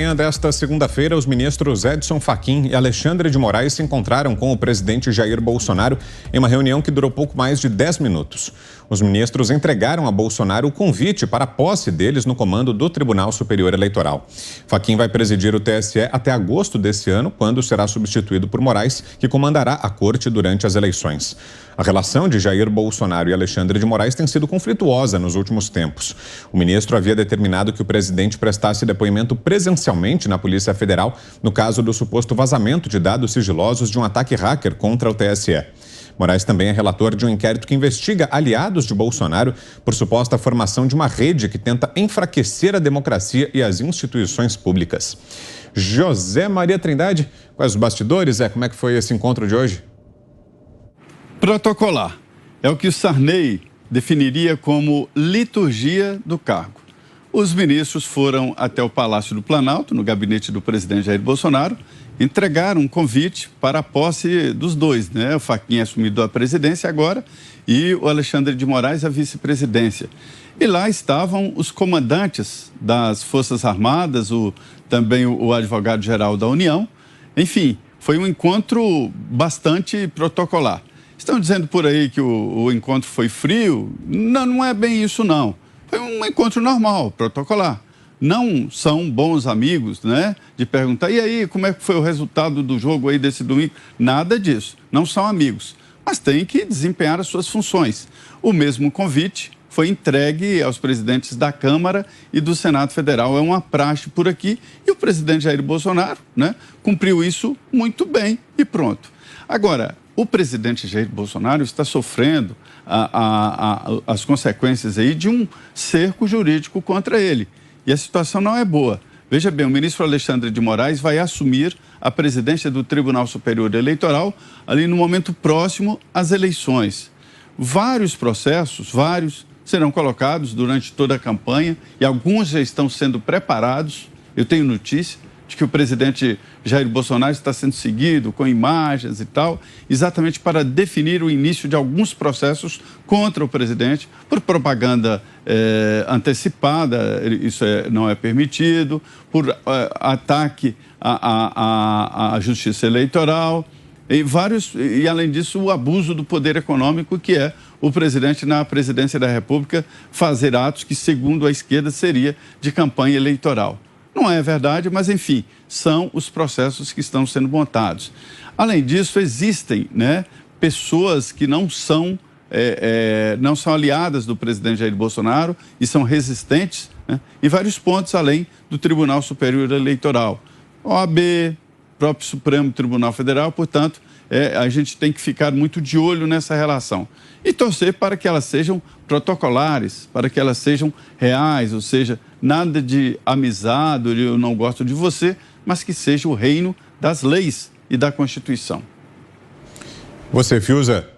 Na manhã desta segunda-feira, os ministros Edson Fachin e Alexandre de Moraes se encontraram com o presidente Jair Bolsonaro em uma reunião que durou pouco mais de 10 minutos. Os ministros entregaram a Bolsonaro o convite para a posse deles no comando do Tribunal Superior Eleitoral. Fachin vai presidir o TSE até agosto desse ano, quando será substituído por Moraes, que comandará a corte durante as eleições. A relação de Jair Bolsonaro e Alexandre de Moraes tem sido conflituosa nos últimos tempos. O ministro havia determinado que o presidente prestasse depoimento presencialmente na Polícia Federal no caso do suposto vazamento de dados sigilosos de um ataque hacker contra o TSE. Moraes também é relator de um inquérito que investiga aliados de Bolsonaro por suposta formação de uma rede que tenta enfraquecer a democracia e as instituições públicas. José Maria Trindade, quais os bastidores? Como é que foi esse encontro de hoje? Protocolar é o que o Sarney definiria como liturgia do cargo. Os ministros foram até o Palácio do Planalto, no gabinete do presidente Jair Bolsonaro, entregaram um convite para a posse dos dois, né? O Fachin assumido a presidência agora e o Alexandre de Moraes a vice-presidência. E lá estavam os comandantes das Forças Armadas, também o advogado-geral da União. Enfim, foi um encontro bastante protocolar. Estão dizendo por aí que o encontro foi frio? Não é bem isso, não. Foi um encontro normal, protocolar. Não são bons amigos, né? De perguntar, e aí, como é que foi o resultado do jogo aí desse domingo? Nada disso. Não são amigos. Mas têm que desempenhar as suas funções. O mesmo convite foi entregue aos presidentes da Câmara e do Senado Federal. É uma praxe por aqui. E o presidente Jair Bolsonaro, né, cumpriu isso muito bem e pronto. Agora, o presidente Jair Bolsonaro está sofrendo as consequências aí de um cerco jurídico contra ele. E a situação não é boa. Veja bem, o ministro Alexandre de Moraes vai assumir a presidência do Tribunal Superior Eleitoral ali no momento próximo às eleições. Vários processos, serão colocados durante toda a campanha e alguns já estão sendo preparados. Eu tenho notícia de que o presidente Jair Bolsonaro está sendo seguido com imagens e tal, exatamente para definir o início de alguns processos contra o presidente por propaganda antecipada, isso não é permitido, por ataque à justiça eleitoral e, além disso, o abuso do poder econômico, que é o presidente, na presidência da República, fazer atos que, segundo a esquerda, seria de campanha eleitoral. Não é verdade, mas, enfim, são os processos que estão sendo montados. Além disso, existem, né, pessoas que não são aliadas do presidente Jair Bolsonaro e são resistentes, né, em vários pontos, além do Tribunal Superior Eleitoral. OAB, próprio Supremo Tribunal Federal, portanto, a gente tem que ficar muito de olho nessa relação. E torcer para que elas sejam protocolares, para que elas sejam reais, ou seja, nada de amizade, eu não gosto de você, mas que seja o reino das leis e da Constituição. Você, Fiuza?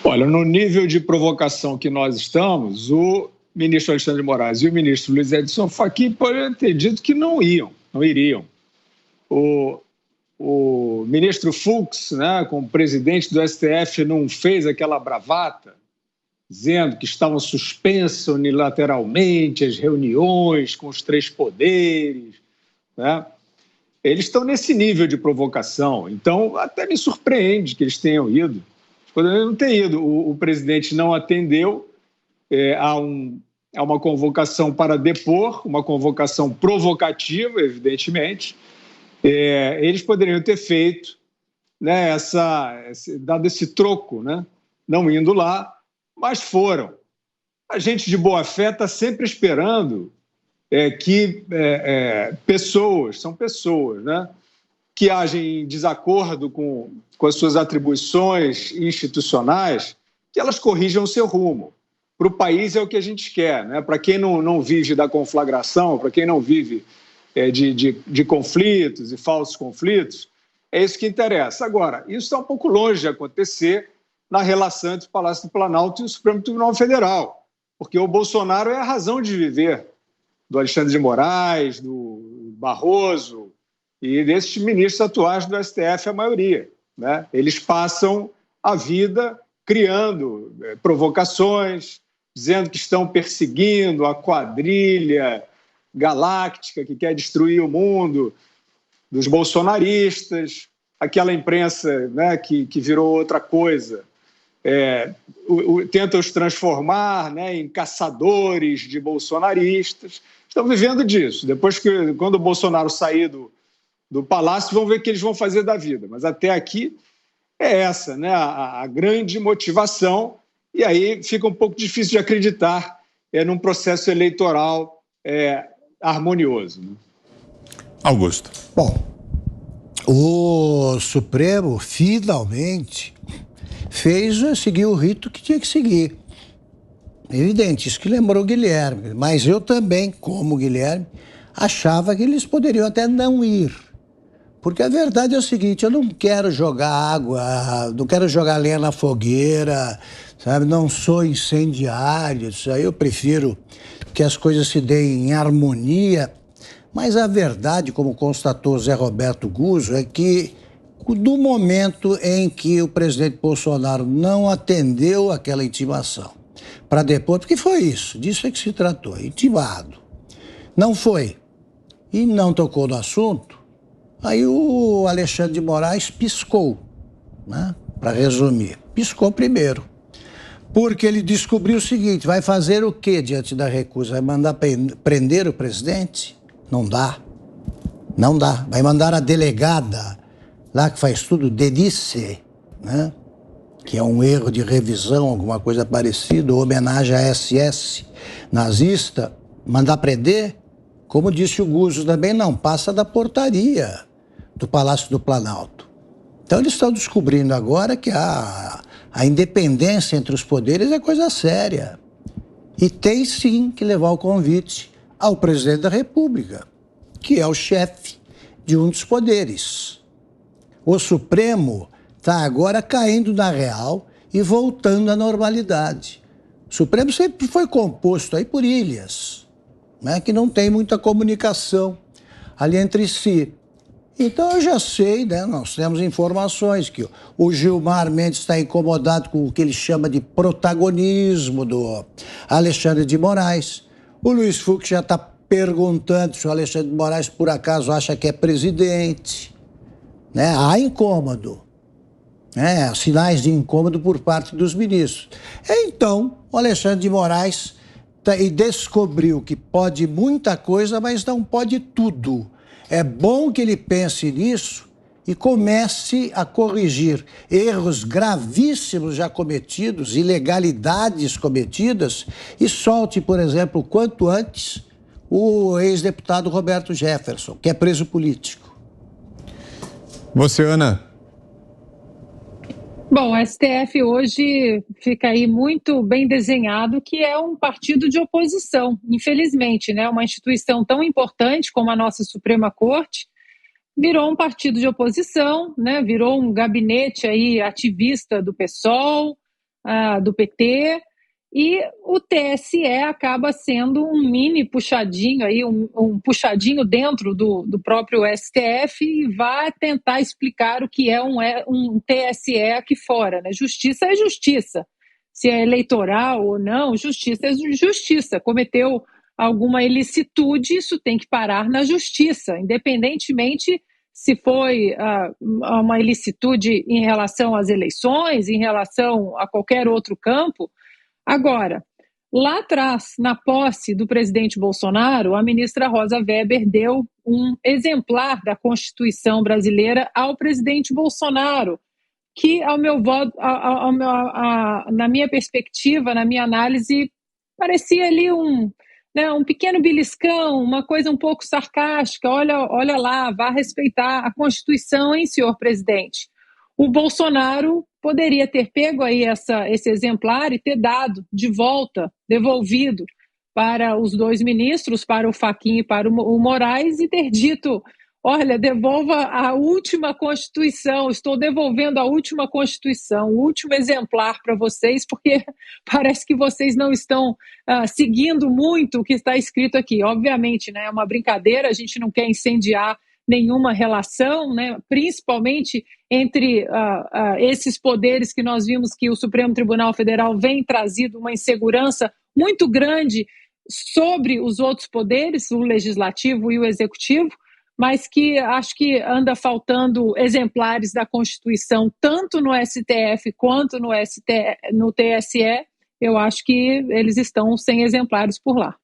Olha, no nível de provocação que nós estamos, o ministro Alexandre de Moraes e o ministro Luiz Edson Fachin poderiam ter dito que não iriam. O ministro Fux, né, como presidente do STF, não fez aquela bravata, dizendo que estavam suspensas unilateralmente as reuniões com os três poderes, né? Eles estão nesse nível de provocação, então até me surpreende que eles tenham ido. Poderiam não ter ido. O presidente não atendeu a uma convocação para depor, uma convocação provocativa, evidentemente. Eles poderiam ter feito, né, dado esse troco, né, não indo lá, mas foram. A gente de boa fé está sempre esperando que são pessoas, né, que agem em desacordo com as suas atribuições institucionais, que elas corrijam o seu rumo. Para o país é o que a gente quer, né? Para quem não vive da conflagração, para quem não vive de conflitos e falsos conflitos, é isso que interessa. Agora, isso está um pouco longe de acontecer na relação entre o Palácio do Planalto e o Supremo Tribunal Federal, porque o Bolsonaro é a razão de viver do Alexandre de Moraes, do Barroso e desses ministros atuais do STF, a maioria, né? Eles passam a vida criando provocações, dizendo que estão perseguindo a quadrilha galáctica que quer destruir o mundo, dos bolsonaristas, aquela imprensa, né, que virou outra coisa, tenta os transformar, né, em caçadores de bolsonaristas. Estão vivendo disso. Depois quando o Bolsonaro sair do palácio, vão ver o que eles vão fazer da vida. Mas até aqui é essa, né, a grande motivação, e aí fica um pouco difícil de acreditar num processo eleitoral harmonioso. Né? Augusto. Bom, o Supremo finalmente seguiu o rito que tinha que seguir. Evidente, isso que lembrou o Guilherme, mas eu também, como o Guilherme, achava que eles poderiam até não ir. Porque a verdade é o seguinte, eu não quero jogar água, não quero jogar lenha na fogueira, sabe? Não sou incendiário, isso aí eu prefiro que as coisas se deem em harmonia. Mas a verdade, como constatou Zé Roberto Guzzo, é que do momento em que o presidente Bolsonaro não atendeu aquela intimação para depor, porque foi isso, disso é que se tratou, intimado, não foi e não tocou no assunto, aí o Alexandre de Moraes piscou, né? Para resumir, piscou primeiro, porque ele descobriu o seguinte, vai fazer o quê diante da recusa? Vai mandar prender o presidente? Não dá, não dá. Vai mandar a delegada lá que faz tudo, Denise, né? Que é um erro de revisão, alguma coisa parecida, homenagem à SS nazista, mandar prender? Como disse o Guzzo também, não passa da portaria do Palácio do Planalto. Então eles estão descobrindo agora que a independência entre os poderes é coisa séria. E tem sim que levar o convite ao presidente da República, que é o chefe de um dos poderes. O Supremo está agora caindo na real e voltando à normalidade. O Supremo sempre foi composto aí por ilhas, né, que não tem muita comunicação ali entre si. Então eu já sei, né, nós temos informações que o Gilmar Mendes está incomodado com o que ele chama de protagonismo do Alexandre de Moraes. O Luiz Fux já está perguntando se o Alexandre de Moraes por acaso acha que é presidente. Né? Há incômodo, né? Sinais de incômodo por parte dos ministros. Então, o Alexandre de Moraes descobriu que pode muita coisa, mas não pode tudo. É bom que ele pense nisso e comece a corrigir erros gravíssimos já cometidos, ilegalidades cometidas, e solte, por exemplo, quanto antes, o ex-deputado Roberto Jefferson, que é preso político. Você, Ana? Bom, o STF hoje fica aí muito bem desenhado que é um partido de oposição, infelizmente, né? Uma instituição tão importante como a nossa Suprema Corte virou um partido de oposição, né? Virou um gabinete aí ativista do PSOL, do PT, e o TSE acaba sendo um mini puxadinho aí, um puxadinho dentro do próprio STF e vai tentar explicar o que é um TSE aqui fora, né? Justiça é justiça. Se é eleitoral ou não, justiça é justiça. Cometeu alguma ilicitude, isso tem que parar na justiça, independentemente se foi uma ilicitude em relação às eleições, em relação a qualquer outro campo. Agora, lá atrás, na posse do presidente Bolsonaro, a ministra Rosa Weber deu um exemplar da Constituição brasileira ao presidente Bolsonaro, que, na minha perspectiva, na minha análise, parecia ali um pequeno beliscão, uma coisa um pouco sarcástica. Olha lá, vá respeitar a Constituição, hein, senhor presidente? O Bolsonaro poderia ter pego aí esse exemplar e ter dado de volta, devolvido para os dois ministros, para o Fachin e para o Moraes, e ter dito, olha, devolva a última Constituição, estou devolvendo a última Constituição, o último exemplar para vocês, porque parece que vocês não estão seguindo muito o que está escrito aqui. Obviamente, né, é uma brincadeira, a gente não quer incendiar nenhuma relação, né, principalmente entre esses poderes que nós vimos que o Supremo Tribunal Federal vem trazido uma insegurança muito grande sobre os outros poderes, o legislativo e o executivo, mas que acho que anda faltando exemplares da Constituição, tanto no STF quanto no TSE. Eu acho que eles estão sem exemplares por lá.